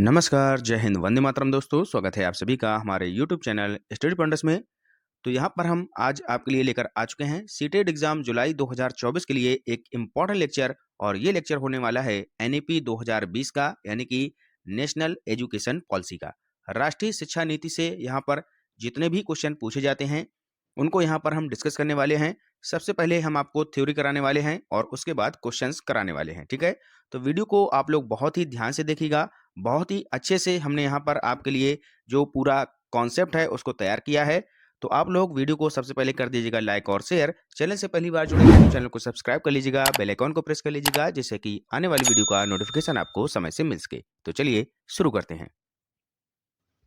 नमस्कार, जय हिंद, वंदे मातरम दोस्तों। स्वागत है आप सभी का हमारे यूट्यूब चैनल स्टडी पॉइंट्स में। तो यहाँ पर हम आज आपके लिए लेकर आ चुके हैं सीटेट एग्जाम जुलाई 2024 के लिए एक इम्पॉर्टेंट लेक्चर। और ये लेक्चर होने वाला है एनईपी 2020 का, यानी कि नेशनल एजुकेशन पॉलिसी का। राष्ट्रीय शिक्षा नीति से यहाँ पर जितने भी क्वेश्चन पूछे जाते हैं उनको यहाँ पर हम डिस्कस करने वाले हैं। सबसे पहले हम आपको थ्योरी कराने वाले हैं और उसके बाद क्वेश्चंस कराने वाले हैं, ठीक है। तो वीडियो को आप लोग बहुत ही ध्यान से देखिएगा। बहुत ही अच्छे से हमने यहाँ पर आपके लिए जो पूरा कॉन्सेप्ट है उसको तैयार किया है। तो आप लोग वीडियो को सबसे पहले कर दीजिएगा लाइक और शेयर। चैनल से पहली बार जुड़े हैं तो चैनल को सब्सक्राइब कर लीजिएगा, बेल आइकॉन को प्रेस कर लीजिएगा, जिससे कि आने वाली वीडियो का नोटिफिकेशन आपको समय से मिल सके। तो चलिए शुरू करते हैं।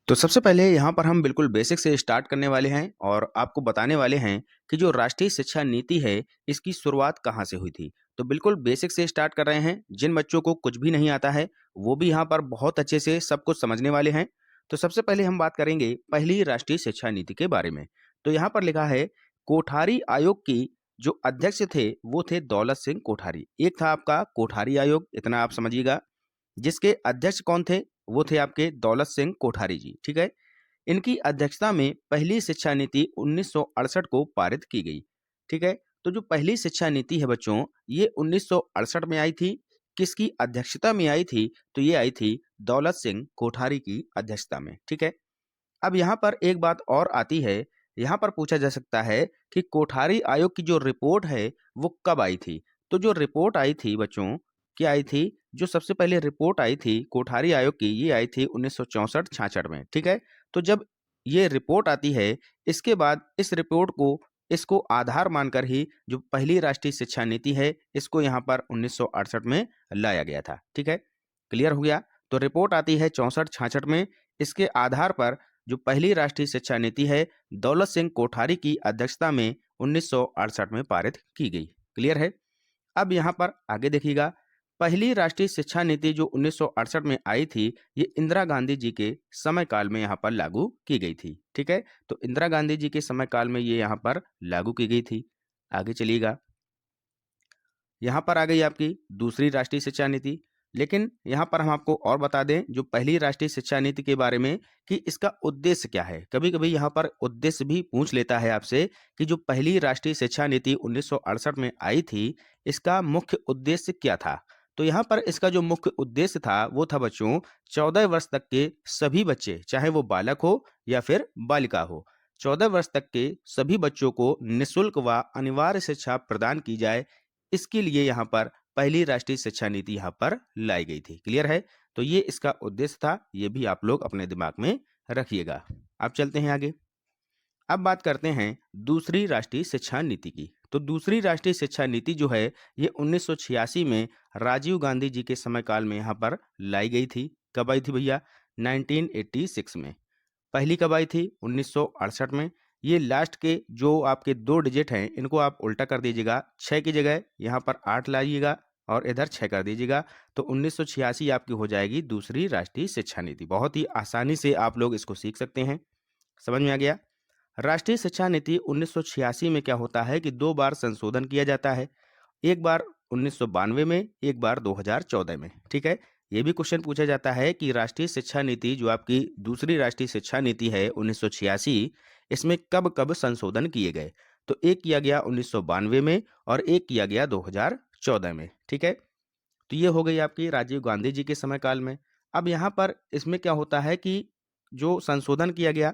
तो सबसे पहले यहाँ पर हम बिल्कुल बेसिक से स्टार्ट करने वाले हैं और आपको बताने वाले हैं कि जो राष्ट्रीय शिक्षा नीति है इसकी शुरुआत कहाँ से हुई थी। तो बिल्कुल बेसिक से स्टार्ट कर रहे हैं। जिन बच्चों को कुछ भी नहीं आता है वो भी यहाँ पर बहुत अच्छे से सब कुछ समझने वाले हैं। तो सबसे पहले हम बात करेंगे पहली राष्ट्रीय शिक्षा नीति के बारे में। तो यहाँ पर लिखा है कोठारी आयोग की जो अध्यक्ष थे वो थे दौलत सिंह कोठारी। एक था आपका कोठारी आयोग, इतना आप समझिएगा, जिसके अध्यक्ष कौन थे, वो थे आपके दौलत सिंह कोठारी जी, ठीक है। इनकी अध्यक्षता में पहली शिक्षा नीति 1968 को पारित की गई, ठीक है। तो जो पहली शिक्षा नीति है बच्चों, ये 1968 में आई थी। किसकी अध्यक्षता में आई थी? तो ये आई थी दौलत सिंह कोठारी की अध्यक्षता में, ठीक है। अब यहाँ पर एक बात और आती है, यहाँ पर पूछा जा सकता है कि कोठारी आयोग की जो रिपोर्ट है वो कब आई थी। तो जो रिपोर्ट आई थी बच्चों, क्या आई थी? जो सबसे पहले रिपोर्ट आई थी कोठारी आयोग की, ये आई थी 1964-66 में, ठीक है। तो जब ये रिपोर्ट आती है, इसके बाद इस रिपोर्ट को इसको आधार मानकर ही जो पहली राष्ट्रीय शिक्षा नीति है इसको यहाँ पर 1968 में लाया गया था, ठीक है। क्लियर हो गया? तो रिपोर्ट आती है 64-66 में। इसके आधार पर जो पहली राष्ट्रीय शिक्षा नीति है दौलत सिंह कोठारी की अध्यक्षता में 1968 में पारित की गई। क्लियर है? अब यहाँ पर आगे देखिएगा, पहली राष्ट्रीय शिक्षा नीति जो 1968 में आई थी, ये इंदिरा गांधी जी के समय काल में यहाँ पर लागू की गई थी, ठीक है। तो इंदिरा गांधी जी के समय काल में ये यहाँ पर लागू की गई थी। आगे चलिएगा, यहाँ पर आ गई आपकी दूसरी राष्ट्रीय शिक्षा नीति। लेकिन यहाँ पर हम आपको और बता दें जो पहली राष्ट्रीय शिक्षा नीति के बारे में कि इसका उद्देश्य क्या है। कभी कभी यहाँ पर उद्देश्य भी पूछ लेता है आपसे कि जो पहली राष्ट्रीय शिक्षा नीति 1968 में आई थी, इसका मुख्य उद्देश्य क्या था। तो यहाँ पर इसका जो मुख्य उद्देश्य था वो था बच्चों, 14 वर्ष तक के सभी बच्चे, चाहे वो बालक हो या फिर बालिका हो, 14 वर्ष तक के सभी बच्चों को निःशुल्क व अनिवार्य शिक्षा प्रदान की जाए। इसके लिए यहाँ पर पहली राष्ट्रीय शिक्षा नीति यहाँ पर लाई गई थी। क्लियर है? तो ये इसका उद्देश्य था, ये भी आप लोग अपने दिमाग में रखिएगा। अब चलते हैं आगे। अब बात करते हैं दूसरी राष्ट्रीय शिक्षा नीति की। तो दूसरी राष्ट्रीय शिक्षा नीति जो है ये 1986 में राजीव गांधी जी के समय काल में यहाँ पर लाई गई थी। कब आई थी भैया? 1986 में। पहली कब आई थी? 1968 में। ये लास्ट के जो आपके 2 डिजिट हैं इनको आप उल्टा कर दीजिएगा, 6 की जगह यहाँ पर 8 लाइएगा और इधर 6 कर दीजिएगा। तो 1986 आपकी हो जाएगी दूसरी राष्ट्रीय शिक्षा नीति। बहुत ही आसानी से आप लोग इसको सीख सकते हैं। समझ में आ गया? राष्ट्रीय शिक्षा नीति 1986 में क्या होता है कि 2 बार संशोधन किया जाता है। एक बार 1992 में, एक बार 2014 में, ठीक है। ये भी क्वेश्चन पूछा जाता है कि राष्ट्रीय शिक्षा नीति जो आपकी दूसरी राष्ट्रीय शिक्षा नीति है 1986, इसमें कब कब संशोधन किए गए। तो एक किया गया 1992 में और एक किया गया 2014 में, ठीक है। तो ये हो गई आपकी राजीव गांधी जी के समय काल में। अब यहाँ पर इसमें क्या होता है कि जो संशोधन किया गया,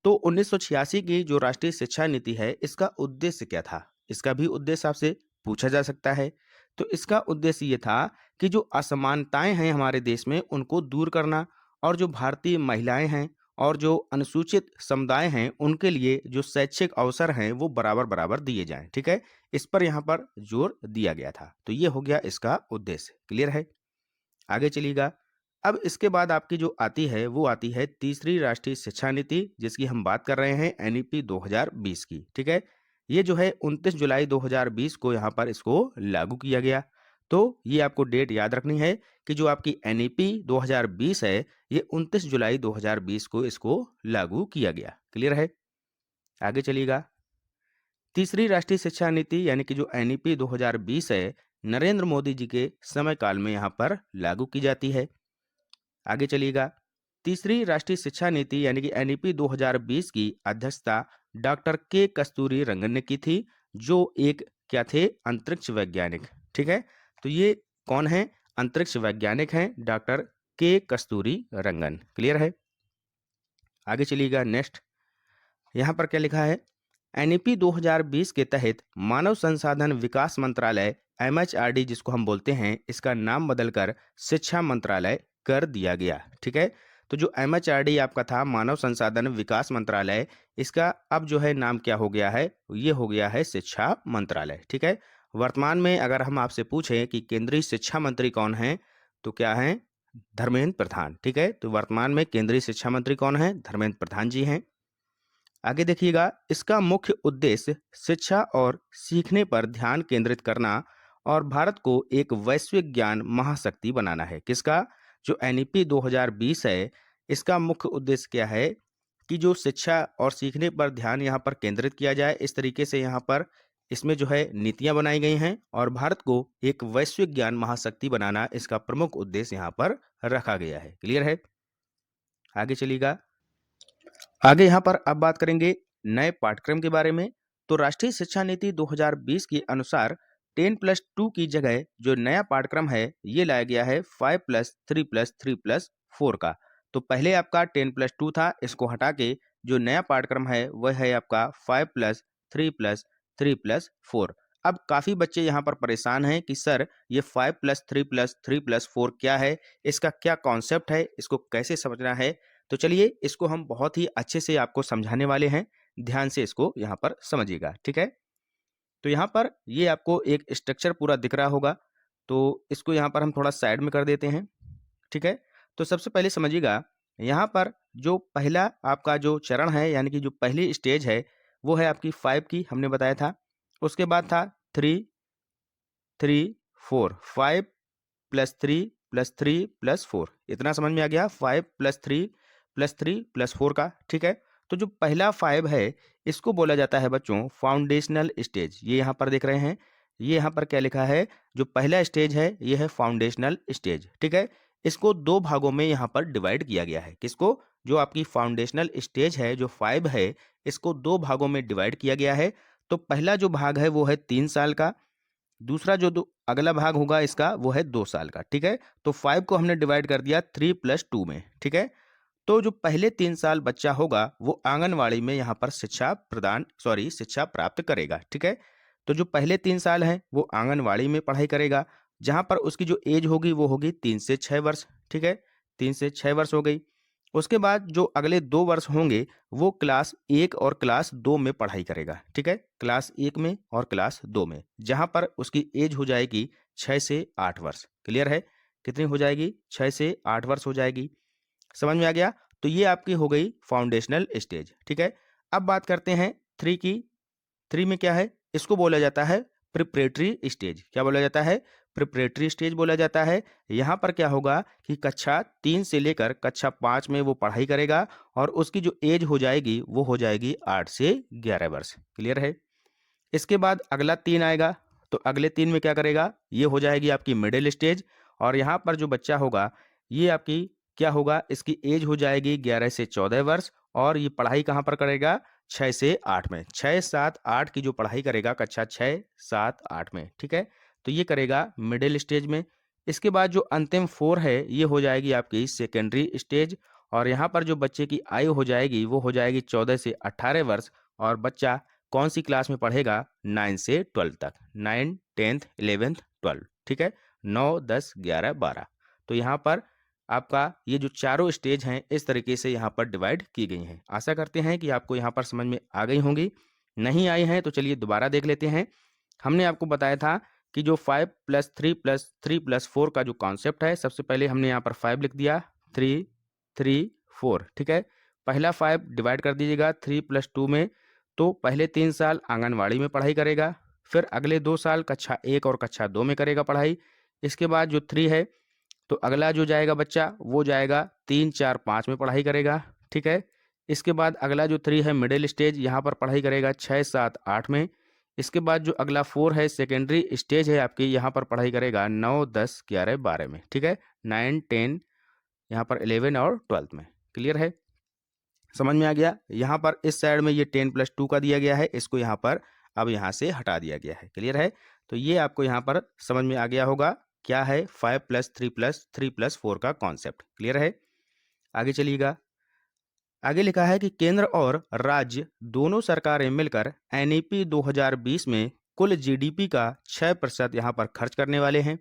तो 1986 की जो राष्ट्रीय शिक्षा नीति है इसका उद्देश्य क्या था? इसका भी उद्देश्य आपसे पूछा जा सकता है। तो इसका उद्देश्य ये था कि जो असमानताएं हैं हमारे देश में उनको दूर करना, और जो भारतीय महिलाएं हैं और जो अनुसूचित समुदाय हैं उनके लिए जो शैक्षिक अवसर हैं वो बराबर बराबर दिए जाएं, ठीक है। इस पर यहाँ पर जोर दिया गया था। तो ये हो गया इसका उद्देश्य। क्लियर है? आगे चलिएगा। अब इसके बाद आपकी जो आती है वो आती है तीसरी राष्ट्रीय शिक्षा नीति, जिसकी हम बात कर रहे हैं एनईपी 2020 की, ठीक है। ये जो है 29 जुलाई 2020 को यहाँ पर इसको लागू किया गया। तो ये आपको डेट याद रखनी है कि जो आपकी एनईपी 2020 है ये 29 जुलाई 2020 को इसको लागू किया गया। क्लियर है? आगे चलिएगा। तीसरी राष्ट्रीय शिक्षा नीति यानी कि जो एनईपी 2020 है, नरेंद्र मोदी जी के समय काल में यहाँ पर लागू की जाती है। आगे चलिएगा, तीसरी राष्ट्रीय शिक्षा नीति यानी कि एनईपी 2020 की अध्यक्षता डॉक्टर के कस्तूरी रंगन ने की थी, जो एक क्या थे, अंतरिक्ष वैज्ञानिक। ठीक है, तो ये कौन है, अंतरिक्ष वैज्ञानिक हैं डॉक्टर के कस्तूरी रंगन। क्लियर है। आगे चलिएगा, नेक्स्ट यहाँ पर क्या लिखा है, एनईपी 2020 के तहत मानव संसाधन विकास मंत्रालय एमएचआरडी जिसको हम बोलते हैं, इसका नाम बदलकर शिक्षा मंत्रालय कर दिया गया। ठीक है, तो जो एमएचआरडी आपका था मानव संसाधन विकास मंत्रालय, इसका अब जो है नाम क्या हो गया है, ये हो गया है शिक्षा मंत्रालय। ठीक है, वर्तमान में अगर हम आपसे पूछें कि केंद्रीय शिक्षा मंत्री कौन है, तो क्या है, धर्मेंद्र प्रधान। ठीक है, तो वर्तमान में केंद्रीय शिक्षा मंत्री कौन है, धर्मेंद्र प्रधान जी हैं। आगे देखिएगा, इसका मुख्य उद्देश्य शिक्षा और सीखने पर ध्यान केंद्रित करना और भारत को एक वैश्विक ज्ञान महाशक्ति बनाना है। किसका, जो एनईपी 2020 है, इसका मुख्य उद्देश्य क्या है कि जो शिक्षा और सीखने पर ध्यान यहाँ पर केंद्रित किया जाए, इस तरीके से यहाँ पर इसमें जो है नीतियाँ बनाई गई हैं और भारत को एक वैश्विक ज्ञान महाशक्ति बनाना इसका प्रमुख उद्देश्य यहाँ पर रखा गया है। क्लियर है। आगे चलिएगा, आगे यहाँ पर अब बात करेंगे नए पाठ्यक्रम के बारे में। तो राष्ट्रीय शिक्षा नीति 2020 के अनुसार 10+2 की जगह जो नया पाठ्यक्रम है ये लाया गया है 5+3+3+4 का। तो पहले आपका 10+2 था, इसको हटा के जो नया पाठ्यक्रम है वह है आपका 5+3+3+4। अब काफ़ी बच्चे यहाँ पर परेशान हैं कि सर ये 5+3+3+4 क्या है, इसका क्या कॉन्सेप्ट है, इसको कैसे समझना है। तो चलिए इसको हम बहुत ही अच्छे से आपको समझाने वाले हैं, ध्यान से इसको यहाँ पर समझिएगा। ठीक है, तो यहाँ पर ये आपको एक स्ट्रक्चर पूरा दिख रहा होगा, तो इसको यहाँ पर हम थोड़ा साइड में कर देते हैं। ठीक है, तो सबसे पहले समझिएगा, यहाँ पर जो पहला आपका जो चरण है यानी कि जो पहली स्टेज है वो है आपकी 5 की, हमने बताया था। उसके बाद था 3 3 4, 5+3+3+4, इतना समझ में आ गया, 5+3+3+4 का। ठीक है, तो जो पहला 5 है इसको बोला जाता है बच्चों फाउंडेशनल स्टेज। ये यहाँ पर देख रहे हैं, ये यहाँ पर क्या लिखा है, जो पहला स्टेज है ये है फाउंडेशनल स्टेज। ठीक है, इसको दो भागों में यहाँ पर डिवाइड किया गया है। किसको, जो आपकी फाउंडेशनल स्टेज है जो 5 है, इसको दो भागों में डिवाइड किया गया है। तो पहला जो भाग है वो है 3 साल का, दूसरा जो अगला भाग होगा इसका वो है 2 साल का। ठीक है, तो 5 को हमने डिवाइड कर दिया 3+2 में। ठीक है, तो जो पहले 3 साल बच्चा होगा वो आंगनवाड़ी में यहाँ पर शिक्षा प्राप्त करेगा। ठीक है, तो जो पहले 3 साल हैं वो आंगनवाड़ी में पढ़ाई करेगा, जहाँ पर उसकी जो एज होगी वो होगी 3 से 6 वर्ष। ठीक है, 3 से 6 वर्ष हो गई। उसके बाद जो अगले 2 वर्ष होंगे वो क्लास 1 और क्लास 2 में पढ़ाई करेगा। ठीक है, क्लास 1 में और क्लास 2 में, जहाँ पर उसकी एज हो जाएगी 6 से 8 वर्ष। क्लियर है, कितनी हो जाएगी, 6 से 8 वर्ष हो जाएगी। समझ में आ गया। तो ये आपकी हो गई फाउंडेशनल स्टेज। ठीक है, अब बात करते हैं 3 की। 3 में क्या है, इसको बोला जाता है प्रिपरेटरी स्टेज। क्या बोला जाता है, प्रिपरेटरी स्टेज बोला जाता है। यहाँ पर क्या होगा कि कक्षा 3 से लेकर कक्षा 5 में वो पढ़ाई करेगा और उसकी जो एज हो जाएगी वो हो जाएगी 8 से 11 वर्ष। क्लियर है। इसके बाद अगला 3 आएगा, तो अगले 3 में क्या करेगा, ये हो जाएगी आपकी मिडिल स्टेज। और यहाँ पर जो बच्चा होगा ये आपकी क्या होगा, इसकी एज हो जाएगी 11 से 14 वर्ष और ये पढ़ाई कहाँ पर करेगा, 6 से 8 में। 6 7 8 की जो पढ़ाई करेगा कक्षा 6 7 8 में। ठीक है, तो ये करेगा मिडिल स्टेज में। इसके बाद जो अंतिम 4 है ये हो जाएगी आपकी सेकेंडरी स्टेज। और यहाँ पर जो बच्चे की आयु हो जाएगी वो हो जाएगी 14 से 18 वर्ष। और बच्चा कौन सी क्लास में पढ़ेगा, 9 से 12 तक, 9 10th 11th 12। ठीक है, 9 10 11 12। तो यहाँ पर आपका ये जो चारों स्टेज हैं इस तरीके से यहाँ पर डिवाइड की गई हैं। आशा करते हैं कि आपको यहाँ पर समझ में आ गई होंगी। नहीं आई हैं तो चलिए दोबारा देख लेते हैं। हमने आपको बताया था कि जो 5+3+3+4 का जो कॉन्सेप्ट है, सबसे पहले हमने यहाँ पर 5 लिख दिया, 3 3 4। ठीक है, पहला 5 डिवाइड कर दीजिएगा 3+2 में। तो पहले 3 साल आंगनवाड़ी में पढ़ाई करेगा, फिर अगले 2 साल कक्षा 1 और कक्षा 2 में करेगा पढ़ाई। इसके बाद जो 3 है तो अगला जो जाएगा बच्चा वो जाएगा 3 4 5 में पढ़ाई करेगा। ठीक है, इसके बाद अगला जो 3 है मिडिल स्टेज, यहाँ पर पढ़ाई करेगा 6 7 8 में। इसके बाद जो अगला 4 है सेकेंडरी स्टेज है आपकी, यहाँ पर पढ़ाई करेगा 9 10 11 12 में। ठीक है, 9 10 यहाँ पर 11 और 12th में। क्लियर है, समझ में आ गया। यहाँ पर इस साइड में ये 10+2 का दिया गया है, इसको यहाँ पर अब यहाँ से हटा दिया गया है। क्लियर है, तो ये आपको यहाँ पर समझ में आ गया होगा क्या है 5+3+3+4 का कॉन्सेप्ट। क्लियर है, आगे चलिएगा। आगे लिखा है कि केंद्र और राज्य दोनों सरकारें मिलकर एनईपी 2020 में कुल जीडीपी का 6% यहाँ पर खर्च करने वाले हैं।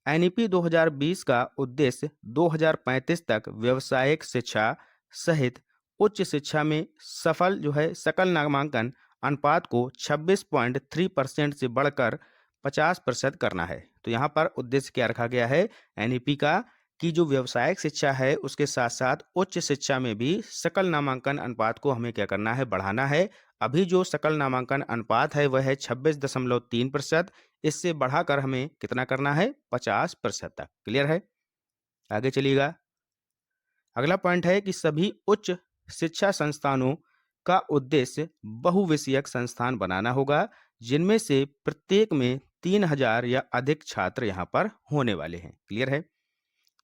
एनईपी 2020 का उद्देश्य 2035 तक व्यावसायिक शिक्षा सहित उच्च शिक्षा में सफल सकल नामांकन अनुपात को 26.3% से बढ़कर 50% करना है। तो यहाँ पर उद्देश्य क्या रखा गया है एनईपी का कि जो व्यावसायिक शिक्षा है उसके साथ साथ उच्च शिक्षा में भी सकल नामांकन अनुपात को हमें क्या करना है, बढ़ाना है। अभी जो सकल नामांकन अनुपात है वह है 26.3%, इससे बढ़ाकर हमें कितना करना है 50% तक। क्लियर है, आगे चलिएगा। अगला पॉइंट है कि सभी उच्च शिक्षा संस्थानों का उद्देश्य बहुविषयक संस्थान बनाना होगा, जिनमें से प्रत्येक में 3000 या अधिक छात्र यहाँ पर होने वाले हैं। क्लियर है,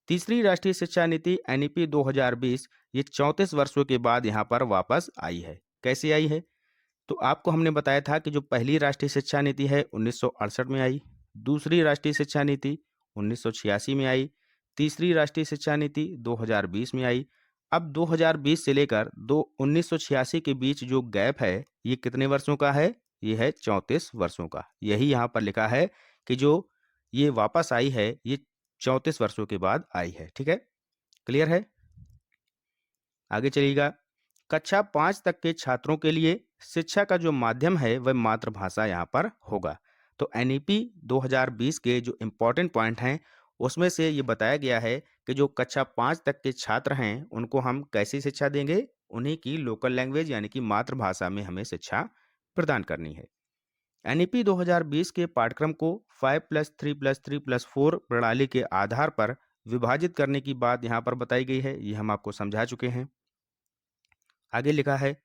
तीसरी राष्ट्रीय शिक्षा नीति एनईपी 2020 ये 34 वर्षों के बाद यहाँ पर वापस आई है। कैसे आई है, तो आपको हमने बताया था कि जो पहली राष्ट्रीय शिक्षा नीति है 1968 में आई, दूसरी राष्ट्रीय शिक्षा नीति 1986 में आई, तीसरी राष्ट्रीय शिक्षा नीति 2020 में आई। अब 2020 से लेकर 1986 के बीच जो गैप है ये कितने वर्षों का है, ये है 34 वर्षों का। यही यहाँ पर लिखा है कि जो ये वापस आई है ये 34 वर्षों के बाद आई है। ठीक है, क्लियर है, आगे चलिएगा। कक्षा 5 तक के छात्रों के लिए शिक्षा का जो माध्यम है वह मातृभाषा यहाँ पर होगा। तो एनईपी 2020 के जो इम्पोर्टेंट पॉइंट हैं उसमें से ये बताया गया है कि जो कक्षा 5 तक के छात्र हैं उनको हम कैसी शिक्षा देंगे, उन्हीं की लोकल लैंग्वेज यानी कि मातृभाषा में हमें शिक्षा प्रदान करनी है। एनईपी 2020 के पाठ्यक्रम को 5+3+3+4 प्रणाली के आधार पर विभाजित करने की बात यहाँ पर बताई गई है, ये हम आपको समझा चुके हैं। आगे लिखा है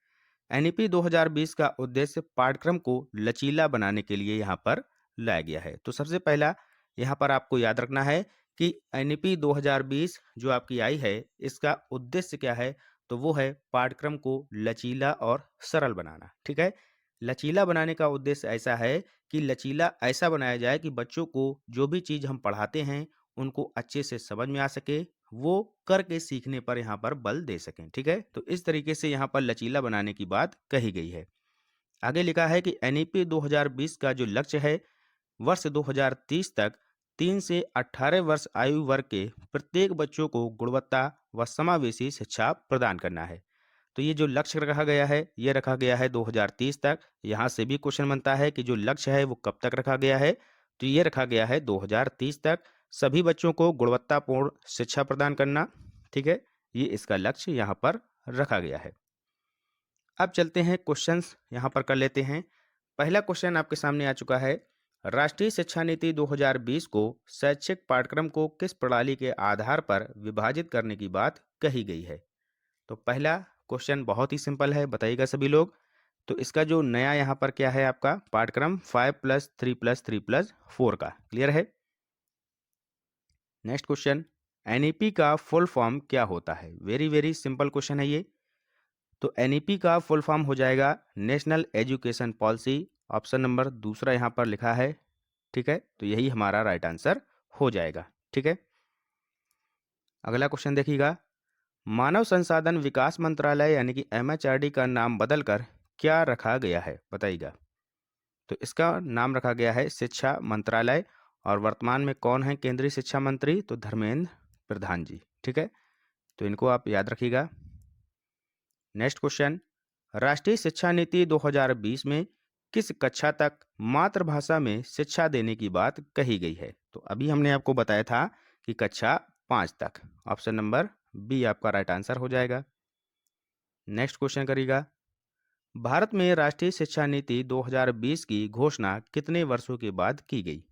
एनईपी 2020 का उद्देश्य पाठ्यक्रम को लचीला बनाने के लिए यहाँ पर लाया गया है। तो सबसे पहला यहाँ पर आपको याद रखना है कि एनईपी 2020 जो आपकी आई है इसका उद्देश्य क्या है, तो वो है पाठ्यक्रम को लचीला और सरल बनाना। ठीक है, लचीला बनाने का उद्देश्य ऐसा है कि लचीला ऐसा बनाया जाए कि बच्चों को जो भी चीज़ हम पढ़ाते हैं उनको अच्छे से समझ में आ सके, वो करके सीखने पर यहाँ पर बल दे सकें। ठीक है, तो इस तरीके से यहाँ पर लचीला बनाने की बात कही गई है। आगे लिखा है कि एनईपी 2020 का जो लक्ष्य है वर्ष 2030 तक 3 से 18 वर्ष आयु वर्ग के प्रत्येक बच्चों को गुणवत्ता व समावेशी शिक्षा प्रदान करना है। तो ये जो लक्ष्य रखा गया है ये रखा गया है 2030 तक। यहाँ से भी क्वेश्चन बनता है कि जो लक्ष्य है वो कब तक रखा गया है, तो ये रखा गया है 2030 तक सभी बच्चों को गुणवत्तापूर्ण शिक्षा प्रदान करना। ठीक है, ये इसका लक्ष्य यहाँ पर रखा गया है। अब चलते हैं क्वेश्चंस यहाँ पर कर लेते हैं। पहला क्वेश्चन आपके सामने आ चुका है, राष्ट्रीय शिक्षा नीति 2020 को शैक्षिक पाठ्यक्रम को किस प्रणाली के आधार पर विभाजित करने की बात कही गई है। तो पहला क्वेश्चन बहुत ही सिंपल है, बताइएगा सभी लोग। तो इसका जो नया यहाँ पर क्या है आपका पाठ्यक्रम 5+3+3+4 का। क्लियर है, नेक्स्ट क्वेश्चन, एनईपी का फुल फॉर्म क्या होता है। वेरी वेरी सिंपल क्वेश्चन है ये। तो एनईपी का फुल फॉर्म हो जाएगा national education policy, option number दूसरा यहाँ पर लिखा है। ठीक है, तो यही हमारा राइट आंसर हो जाएगा। ठीक है, अगला क्वेश्चन देखिएगा, मानव संसाधन विकास मंत्रालय यानी कि एमएचआरडी का नाम बदलकर क्या रखा गया है, बताइएगा। तो इसका नाम रखा गया है शिक्षा मंत्रालय, और वर्तमान में कौन है केंद्रीय शिक्षा मंत्री, तो धर्मेंद्र प्रधान जी। ठीक है, तो इनको आप याद रखिएगा। नेक्स्ट क्वेश्चन, राष्ट्रीय शिक्षा नीति 2020 में किस कक्षा तक मातृभाषा में शिक्षा देने की बात कही गई है। तो अभी हमने आपको बताया था कि कक्षा 5 तक, ऑप्शन नंबर बी आपका राइट आंसर हो जाएगा। नेक्स्ट क्वेश्चन करिएगा, भारत में राष्ट्रीय शिक्षा नीति 2020 की घोषणा कितने वर्षों के बाद की गई।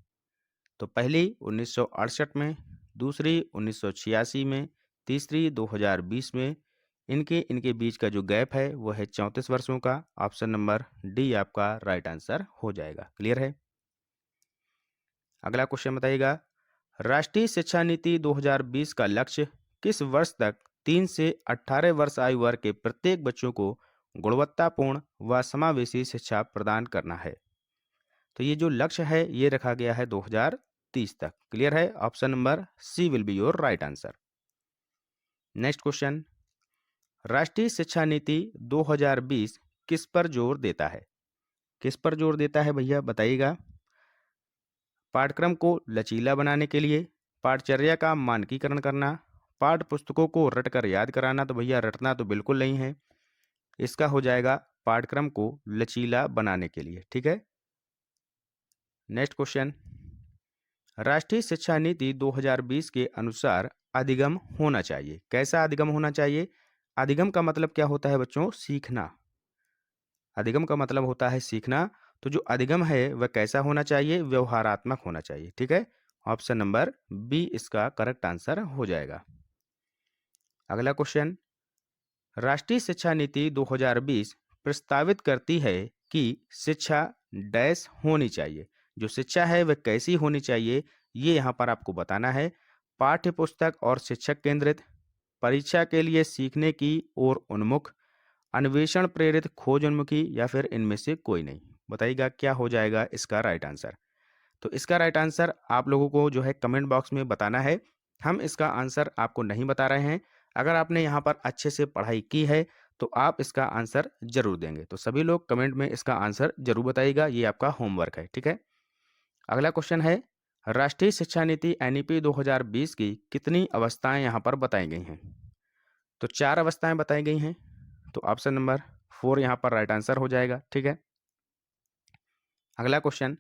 तो पहली 1968 में, दूसरी 1986 में, तीसरी 2020 में। इनके बीच का जो गैप है वो है 34 वर्षों का। ऑप्शन नंबर डी आपका राइट आंसर हो जाएगा। क्लियर है, अगला क्वेश्चन बताइएगा, राष्ट्रीय शिक्षा नीति 2020 का लक्ष्य किस वर्ष तक 3 से 18 वर्ष आयु वर्ग के प्रत्येक बच्चों को गुणवत्तापूर्ण व समावेशी शिक्षा प्रदान करना है। तो ये जो लक्ष्य है ये रखा गया है 2030 तक। क्लियर है? Option number C will be your right answer. Next question, राष्ट्रीय शिक्षा नीति 2020 किस पर जोर देता है? किस पर जोर देता है भैया बताइएगा। पाठ्यक्रम को लचीला बनाने के लिए, पाठचर्या का मानकीकरण करना, पाठ्य पुस्तकों को रटकर याद कराना। तो भैया रटना तो बिल्कुल नहीं है, इसका हो जाएगा पाठ्यक्रम को लचीला बनाने के लिए। ठीक है। नेक्स्ट क्वेश्चन, राष्ट्रीय शिक्षा नीति 2020 के अनुसार अधिगम होना चाहिए। कैसा अधिगम होना चाहिए? अधिगम का मतलब क्या होता है बच्चों? सीखना। अधिगम का मतलब होता है सीखना। तो जो अधिगम है वह कैसा होना चाहिए? व्यवहारात्मक होना चाहिए। ठीक है। ऑप्शन नंबर बी इसका करेक्ट आंसर हो जाएगा। अगला क्वेश्चन, राष्ट्रीय शिक्षा नीति 2020 प्रस्तावित करती है कि शिक्षा डैश होनी चाहिए। जो शिक्षा है वह कैसी होनी चाहिए ये यहाँ पर आपको बताना है। पाठ्य पुस्तक और शिक्षक केंद्रित, परीक्षा के लिए सीखने की ओर उन्मुख, अन्वेषण प्रेरित खोज उन्मुखी, या फिर इनमें से कोई नहीं। बताइएगा क्या हो जाएगा इसका राइट आंसर। तो इसका राइट आंसर आप लोगों को जो है कमेंट बॉक्स में बताना है। हम इसका आंसर आपको नहीं बता रहे हैं। अगर आपने यहाँ पर अच्छे से पढ़ाई की है तो आप इसका आंसर जरूर देंगे। तो सभी लोग कमेंट में इसका आंसर जरूर बताइएगा, ये आपका होमवर्क है। ठीक है। अगला क्वेश्चन है, राष्ट्रीय शिक्षा नीति एनईपी 2020 की कितनी अवस्थाएं यहाँ पर बताई गई हैं? तो 4 अवस्थाएं बताई गई हैं। तो ऑप्शन नंबर 4 यहाँ पर राइट आंसर हो जाएगा। ठीक है। अगला क्वेश्चन,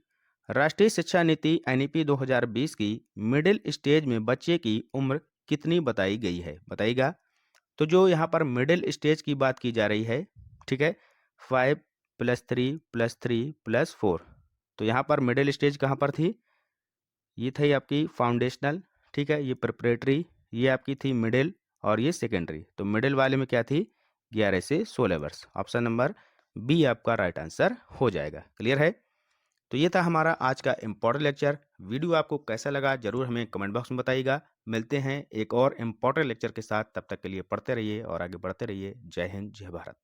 राष्ट्रीय शिक्षा नीति एनईपी 2020 की मिडिल स्टेज में बच्चे की उम्र कितनी बताई गई है? बताइएगा। तो जो यहाँ पर मिडिल स्टेज की बात की जा रही है, ठीक है, 5 + 3 + 3 + 4। तो यहाँ पर मिडिल स्टेज कहाँ पर थी? ये थी आपकी फाउंडेशनल, ठीक है, ये प्रिपरेटरी, ये आपकी थी मिडिल, और ये सेकेंडरी। तो मिडिल वाले में क्या थी? 11 से 16 वर्ष। ऑप्शन नंबर बी आपका राइट आंसर हो जाएगा। क्लियर है? तो ये था हमारा आज का इम्पोर्टेंट लेक्चर। वीडियो आपको कैसा लगा जरूर हमें कमेंट बॉक्स में बताइएगा। मिलते हैं एक और इम्पोर्टेंट लेक्चर के साथ, तब तक के लिए पढ़ते रहिए और आगे बढ़ते रहिए। जय हिंद, जय भारत।